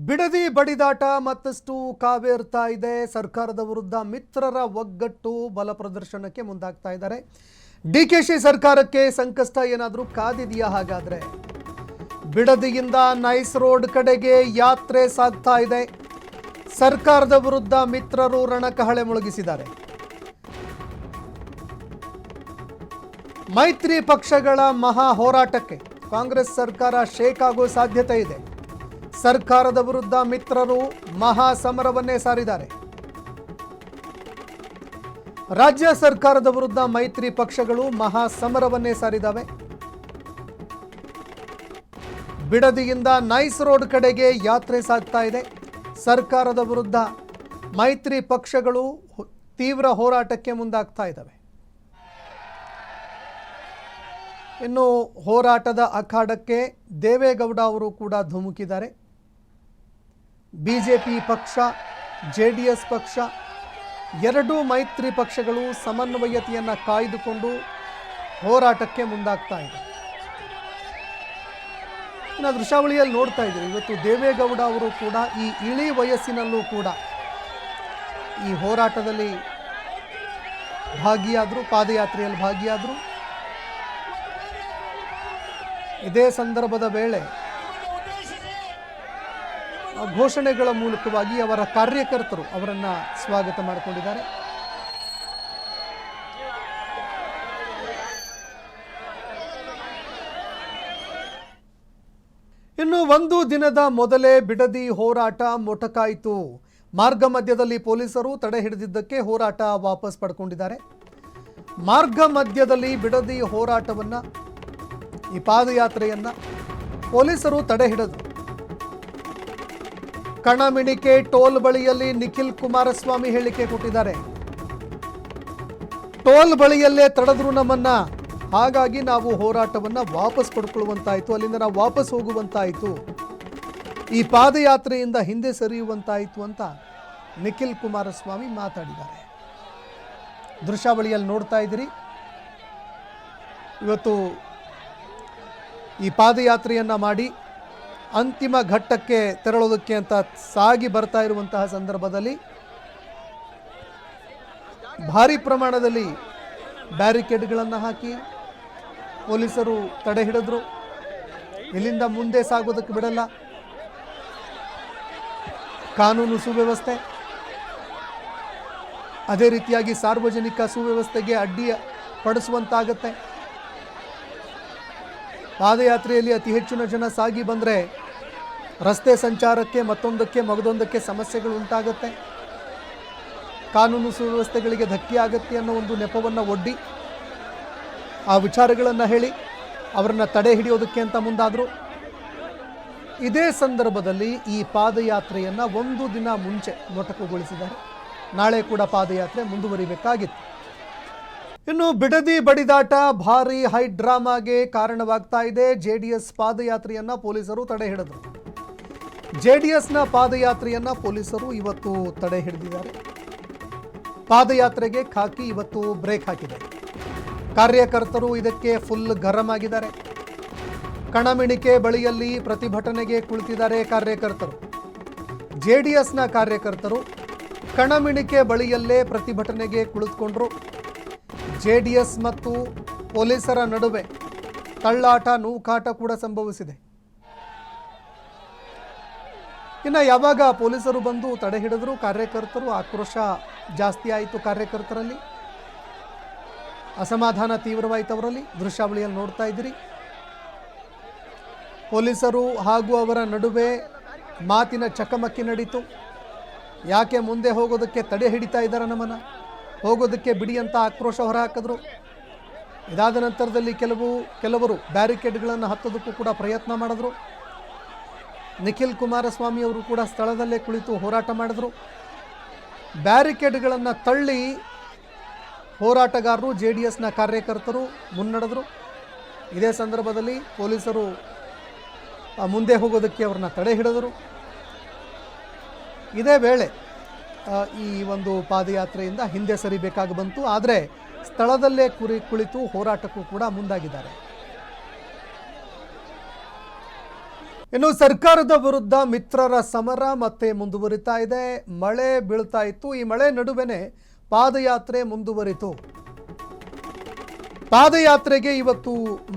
ಬಿಡದಿ ಬಡಿದಾಟ ಮತ್ತಷ್ಟು ಕಾವೇರ್ತಾ ಇದೆ. ಸರ್ಕಾರದ ವಿರುದ್ಧ ಮಿತ್ರರ ಒಗ್ಗಟ್ಟು ಬಲ ಪ್ರದರ್ಶನಕ್ಕೆ ಮುಂದಾಗ್ತಾ ಇದ್ದಾರೆ. ಡಿಕೆಶಿ ಸರ್ಕಾರಕ್ಕೆ ಸಂಕಷ್ಟ ಏನಾದರೂ ಕಾದಿದೆಯಾ? ಹಾಗಾದ್ರೆ ಬಿಡದಿಯಿಂದ ನೈಸ್ ರೋಡ್ ಕಡೆಗೆ ಯಾತ್ರೆ ಸಾಗ್ತಾ ಇದೆ. ಸರ್ಕಾರದ ವಿರುದ್ಧ ಮಿತ್ರರು ರಣಕಹಳೆ ಮೊಳಗಿಸಿದ್ದಾರೆ. ಮೈತ್ರಿ ಪಕ್ಷಗಳ ಮಹಾ ಹೋರಾಟಕ್ಕೆ ಕಾಂಗ್ರೆಸ್ ಸರ್ಕಾರ ಶೇಕ್ ಆಗೋ ಸಾಧ್ಯತೆ ಇದೆ. ಸರ್ಕಾರದ ವಿರುದ್ಧ ಮಿತ್ರರು ಮಹಾ ಸಮರವನ್ನೇ ಸಾರಿದ್ದಾರೆ. ರಾಜ್ಯ ಸರ್ಕಾರದ ವಿರುದ್ಧ ಮೈತ್ರಿ ಪಕ್ಷಗಳು ಮಹಾ ಸಮರವನ್ನೇ ಸಾರಿದ್ದಾವೆ. ಬಿಡದಿಯಿಂದ ನೈಸ್ ರೋಡ್ ಕಡೆಗೆ ಯಾತ್ರೆ ಸಾಗ್ತಾ ಇದೆ. ಸರ್ಕಾರದ ವಿರುದ್ಧ ಮೈತ್ರಿ ಪಕ್ಷಗಳು ತೀವ್ರ ಹೋರಾಟಕ್ಕೆ ಮುಂದಾಗ್ತಾ ಇದ್ದಾವೆ. ಇನ್ನು ಹೋರಾಟದ ಅಖಾಡಕ್ಕೆ ದೇವೇಗೌಡ ಅವರು ಕೂಡ ಧುಮುಕಿದ್ದಾರೆ. ಬಿಜೆಪಿ ಪಕ್ಷ, ಜೆಡಿಎಸ್ ಪಕ್ಷ ಎರಡೂ ಮೈತ್ರಿ ಪಕ್ಷಗಳು ಸಮನ್ವಯತೆಯನ್ನು ಕಾಯ್ದುಕೊಂಡು ಹೋರಾಟಕ್ಕೆ ಮುಂದಾಗ್ತಾ ಇದೆ. ಇನ್ನು ದೃಶ್ಯಾವಳಿಯಲ್ಲಿ ನೋಡ್ತಾ ಇದ್ದೀರಿ, ಇವತ್ತು ದೇವೇಗೌಡ ಅವರು ಕೂಡ ಈ ಇಳಿ ವಯಸ್ಸಿನಲ್ಲೂ ಕೂಡ ಈ ಹೋರಾಟದಲ್ಲಿ ಭಾಗಿಯಾದರು, ಪಾದಯಾತ್ರೆಯಲ್ಲಿ ಭಾಗಿಯಾದರು. ಇದೇ ಸಂದರ್ಭದ ವೇಳೆ ಘೋಷಣೆಗಳ ಮೂಲಕವಾಗಿ ಅವರ ಕಾರ್ಯಕರ್ತರು ಅವರನ್ನು ಸ್ವಾಗತ ಮಾಡಿಕೊಂಡಿದ್ದಾರೆ. ಇನ್ನು ಒಂದು ದಿನದ ಮೊದಲೇ ಬಿಡದಿ ಹೋರಾಟ ಮೊಟಕಾಯಿತು. ಮಾರ್ಗ ಮಧ್ಯದಲ್ಲಿ ಪೊಲೀಸರು ತಡೆ ಹಿಡಿದಿದ್ದಕ್ಕೆ ಹೋರಾಟ ವಾಪಸ್ ಪಡ್ಕೊಂಡಿದ್ದಾರೆ. ಮಾರ್ಗ ಮಧ್ಯದಲ್ಲಿ ಬಿಡದಿ ಹೋರಾಟವನ್ನು, ಈ ಪಾದಯಾತ್ರೆಯನ್ನು ಪೊಲೀಸರು ತಡೆ ಹಿಡಿದರು. ಕಣಮಿಣಿಕೆ ಟೋಲ್ ಬಳಿಯಲ್ಲಿ ನಿಖಿಲ್ ಕುಮಾರಸ್ವಾಮಿ ಹೇಳಿಕೆ ಕೊಟ್ಟಿದ್ದಾರೆ. ಟೋಲ್ ಬಳಿಯಲ್ಲೇ ತಡೆದ್ರು ನಮ್ಮನ್ನ, ಹಾಗಾಗಿ ನಾವು ಹೋರಾಟವನ್ನು ವಾಪಸ್ ಪಡ್ಕೊಳ್ಳುವಂತಾಯಿತು, ಅಲ್ಲಿಂದ ನಾವು ವಾಪಸ್ ಹೋಗುವಂತಾಯಿತು, ಈ ಪಾದಯಾತ್ರೆಯಿಂದ ಹಿಂದೆ ಸರಿಯುವಂತಾಯಿತು ಅಂತ ನಿಖಿಲ್ ಕುಮಾರಸ್ವಾಮಿ ಮಾತಾಡಿದ್ದಾರೆ. ದೃಶ್ಯಾವಳಿಯಲ್ಲಿ ನೋಡ್ತಾ ಇದ್ದೀರಿ, ಇವತ್ತು ಈ ಪಾದಯಾತ್ರೆಯನ್ನು ಮಾಡಿ ಅಂತಿಮ ಘಟ್ಟಕ್ಕೆ ತೆರಳೋದಕ್ಕೆ ಅಂತ ಸಾಗಿ ಬರ್ತಾ ಇರುವಂತಹ ಸಂದರ್ಭದಲ್ಲಿ ಭಾರಿ ಪ್ರಮಾಣದಲ್ಲಿ ಬ್ಯಾರಿಕೇಡ್ಗಳನ್ನು ಹಾಕಿ ಪೊಲೀಸರು ತಡೆ ಹಿಡಿದ್ರು. ಇಲ್ಲಿಂದ ಮುಂದೆ ಸಾಗೋದಕ್ಕೆ ಬಿಡಲ್ಲ. ಕಾನೂನು ಸುವ್ಯವಸ್ಥೆ, ಅದೇ ರೀತಿಯಾಗಿ ಸಾರ್ವಜನಿಕ ಸುವ್ಯವಸ್ಥೆಗೆ ಅಡ್ಡಿ ಪಡಿಸುವಂತಾಗತ್ತೆ. ಪಾದಯಾತ್ರೆಯಲ್ಲಿ ಅತಿ ಹೆಚ್ಚಿನ ಜನ ಸಾಗಿ ಬಂದರೆ ರಸ್ತೆ ಸಂಚಾರಕ್ಕೆ ಮತ್ತೊಂದಕ್ಕೆ ಮಗದೊಂದಕ್ಕೆ ಸಮಸ್ಯೆಗಳು ಉಂಟಾಗುತ್ತೆ, ಕಾನೂನು ಸುವ್ಯವಸ್ಥೆಗಳಿಗೆ ಧಕ್ಕೆ ಆಗುತ್ತೆ ಅನ್ನೋ ಒಂದು ನೆಪವನ್ನು ಒಡ್ಡಿ ಆ ವಿಚಾರಗಳನ್ನು ಹೇಳಿ ಅವರನ್ನು ತಡೆ ಹಿಡಿಯೋದಕ್ಕೆ ಅಂತ ಮುಂದಾದರು. ಇದೇ ಸಂದರ್ಭದಲ್ಲಿ ಈ ಪಾದಯಾತ್ರೆಯನ್ನು ಒಂದು ದಿನ ಮುಂಚೆ ಮೊಟಕುಗೊಳಿಸಿದ್ದಾರೆ. ನಾಳೆ ಕೂಡ ಪಾದಯಾತ್ರೆ ಮುಂದುವರಿಬೇಕಾಗಿತ್ತು. ಇನ್ನು ಬಿಡದಿ ಬಡಿದಾಟ ಭಾರಿ ಹೈ ಡ್ರಾಮಾಗೆ ಕಾರಣವಾಗ್ತಾ ಇದೆ. ಜೆಡಿಎಸ್ ಪಾದಯಾತ್ರೆಯನ್ನು ಪೊಲೀಸರು ತಡೆ ಹಿಡಿದರು. ಜೆಡಿಎಸ್ನ ಪಾದಯಾತ್ರೆಯನ್ನು ಪೊಲೀಸರು ಇವತ್ತು ತಡೆ ಹಿಡಿದಿದ್ದಾರೆ. ಪಾದಯಾತ್ರೆಗೆ ಖಾಕಿ ಇವತ್ತು ಬ್ರೇಕ್ ಹಾಕಿದೆ. ಕಾರ್ಯಕರ್ತರು ಇದಕ್ಕೆ ಫುಲ್ ಗರಂ ಆಗಿದ್ದಾರೆ. ಕಣಮಿಣಿಕೆ ಬಳಿಯಲ್ಲಿ ಪ್ರತಿಭಟನೆಗೆ ಕುಳಿತಿದ್ದಾರೆ ಕಾರ್ಯಕರ್ತರು. ಜೆಡಿಎಸ್ನ ಕಾರ್ಯಕರ್ತರು ಕಣಮಿಣಿಕೆ ಬಳಿಯಲ್ಲೇ ಪ್ರತಿಭಟನೆಗೆ ಕುಳಿತುಕೊಂಡ್ರು. ಜೆಡಿಎಸ್ ಮತ್ತು ಪೊಲೀಸರ ನಡುವೆ ತಳ್ಳಾಟ, ನೂಕಾಟ ಕೂಡ ಸಂಭವಿಸಿದೆ. ಇನ್ನು ಯಾವಾಗ ಪೊಲೀಸರು ಬಂದು ತಡೆ ಹಿಡಿದ್ರು, ಕಾರ್ಯಕರ್ತರು ಆಕ್ರೋಶ ಜಾಸ್ತಿ ಆಯಿತು. ಕಾರ್ಯಕರ್ತರಲ್ಲಿ ಅಸಮಾಧಾನ ತೀವ್ರವಾಯಿತು. ಅವರಲ್ಲಿ ದೃಶ್ಯಾವಳಿಯಲ್ಲಿ ನೋಡ್ತಾ ಇದ್ದೀರಿ, ಪೊಲೀಸರು ಹಾಗೂ ಅವರ ನಡುವೆ ಮಾತಿನ ಚಕಮಕಿ ನಡೀತು. ಯಾಕೆ ಮುಂದೆ ಹೋಗೋದಕ್ಕೆ ತಡೆ ಹಿಡಿತಾ ಇದ್ದಾರೆ, ನಮ್ಮನ್ನು ಹೋಗೋದಕ್ಕೆ ಬಿಡಿ ಅಂತ ಆಕ್ರೋಶ ಹೊರಹಾಕಿದ್ರು. ಇದಾದ ನಂತರದಲ್ಲಿ ಕೆಲವರು ಬ್ಯಾರಿಕೇಡ್ಗಳನ್ನು ಹತ್ತೋದಕ್ಕೂ ಕೂಡ ಪ್ರಯತ್ನ ಮಾಡಿದ್ರು. ನಿಖಿಲ್ ಕುಮಾರಸ್ವಾಮಿ ಅವರು ಕೂಡ ಸ್ಥಳದಲ್ಲೇ ಕುಳಿತು ಹೋರಾಟ ಮಾಡಿದ್ರು. ಬ್ಯಾರಿಕೇಡ್ಗಳನ್ನು ತಳ್ಳಿ ಹೋರಾಟಗಾರರು, ಜೆಡಿಎಸ್ನ ಕಾರ್ಯಕರ್ತರು ಮುನ್ನಡೆದರು. ಇದೇ ಸಂದರ್ಭದಲ್ಲಿ ಪೊಲೀಸರು ಮುಂದೆ ಹೋಗೋದಕ್ಕೆ ಅವ್ರನ್ನ ತಡೆ ಹಿಡಿದರು. ಇದೇ ವೇಳೆ ಈ ಒಂದು ಪಾದಯಾತ್ರೆಯಿಂದ ಹಿಂದೆ ಸರಿಬೇಕಾಗಿ ಬಂತು. ಆದರೆ ಸ್ಥಳದಲ್ಲೇ ಕುಳಿತು ಹೋರಾಟಕ್ಕೂ ಕೂಡ ಮುಂದಾಗಿದ್ದಾರೆ. ಇನ್ನು ಸರ್ಕಾರದ ವಿರುದ್ಧ ಮಿತ್ರರ ಸಮರ ಮತ್ತೆ ಮುಂದುವರಿತಾ ಇದೆ. ಮಳೆ ಬೀಳ್ತಾ ಇತ್ತು. ಈ ಮಳೆ ನಡುವೆನೆ ಪಾದಯಾತ್ರೆ ಮುಂದುವರಿತು. ಪಾದಯಾತ್ರೆಗೆ ಇವತ್ತು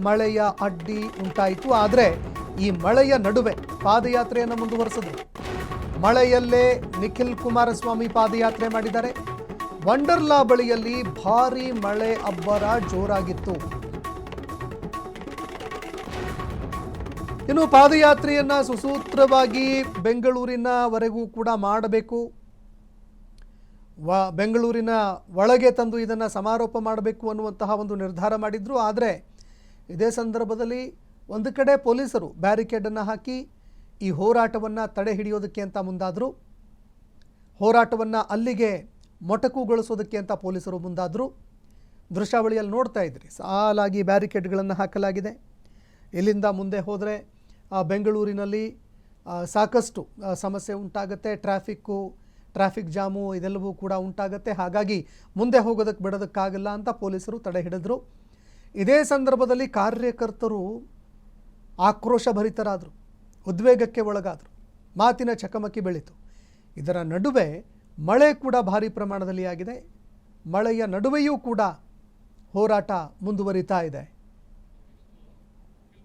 ಮಳೆಯ ಅಡ್ಡಿ ಉಂಟಾಯಿತು. ಆದರೆ ಈ ಮಳೆಯ ನಡುವೆ ಪಾದಯಾತ್ರೆಯನ್ನು ಮುಂದುವರಿಸಿದ್ರು. ಮಳೆಯಲ್ಲೇ ನಿಖಿಲ್ ಕುಮಾರಸ್ವಾಮಿ ಪಾದಯಾತ್ರೆ ಮಾಡಿದ್ದಾರೆ. ವಂಡರ್ಲಾ ಬಳಿಯಲ್ಲಿ ಭಾರೀ ಮಳೆ ಅಬ್ಬರ ಜೋರಾಗಿತ್ತು. ಇನ್ನು ಪಾದಯಾತ್ರೆಯನ್ನ ಸುಸೂತ್ರವಾಗಿ ಬೆಂಗಳೂರಿನವರೆಗೂ ಕೂಡ ಮಾಡಬೇಕು. ಬೆಂಗಳೂರಿನ ಒಳಗೆ ತಂದು ಇದನ್ನು ಸಮಾರೋಪ ಮಾಡಬೇಕು ಅನ್ನುವಂತಹ ಒಂದು ನಿರ್ಧಾರ ಮಾಡಿದ್ರು. ಆದರೆ ಇದೇ ಸಂದರ್ಭದಲ್ಲಿ ಒಂದು ಕಡೆ ಪೊಲೀಸರು ಬ್ಯಾರಿಕೇಡನ್ನು ಹಾಕಿ ಈ ಹೋರಾಟವನ್ನು ತಡೆ ಹಿಡಿಯೋದಕ್ಕೆ ಅಂತ ಮುಂದಾದರು. ಹೋರಾಟವನ್ನು ಅಲ್ಲಿಗೆ ಮೊಟಕುಗೊಳಿಸೋದಕ್ಕೆ ಅಂತ ಪೊಲೀಸರು ಮುಂದಾದರು. ದೃಶ್ಯಾವಳಿಯಲ್ಲಿ ನೋಡ್ತಾ ಇದ್ರಿ, ಸಾಲಾಗಿ ಬ್ಯಾರಿಕೇಡ್ಗಳನ್ನು ಹಾಕಲಾಗಿದೆ. ಇಲ್ಲಿಂದ ಮುಂದೆ ಹೋದರೆ ಬೆಂಗಳೂರಿನಲ್ಲಿ ಸಾಕಷ್ಟು ಸಮಸ್ಯೆ ಉಂಟಾಗುತ್ತೆ. ಟ್ರಾಫಿಕ್ ಜಾಮು ಇದೆಲ್ಲವೂ ಕೂಡ ಉಂಟಾಗುತ್ತೆ. ಹಾಗಾಗಿ ಮುಂದೆ ಹೋಗೋದಕ್ಕೆ ಬಿಡೋದಕ್ಕಾಗಲ್ಲ ಅಂತ ಪೊಲೀಸರು ತಡೆ ಹಿಡಿದ್ರು. ಇದೇ ಸಂದರ್ಭದಲ್ಲಿ ಕಾರ್ಯಕರ್ತರು ಆಕ್ರೋಶಭರಿತರಾದರು, ಉದ್ವೇಗಕ್ಕೆ ಒಳಗಾದರು, ಮಾತಿನ ಚಕಮಕಿ ಬೆಳೀತು. ಇದರ ನಡುವೆ ಮಳೆ ಕೂಡ ಭಾರಿ ಪ್ರಮಾಣದಲ್ಲಿ ಆಗಿದೆ. ಮಳೆಯ ನಡುವೆಯೂ ಕೂಡ ಹೋರಾಟ ಮುಂದುವರಿತಾ ಇದೆ.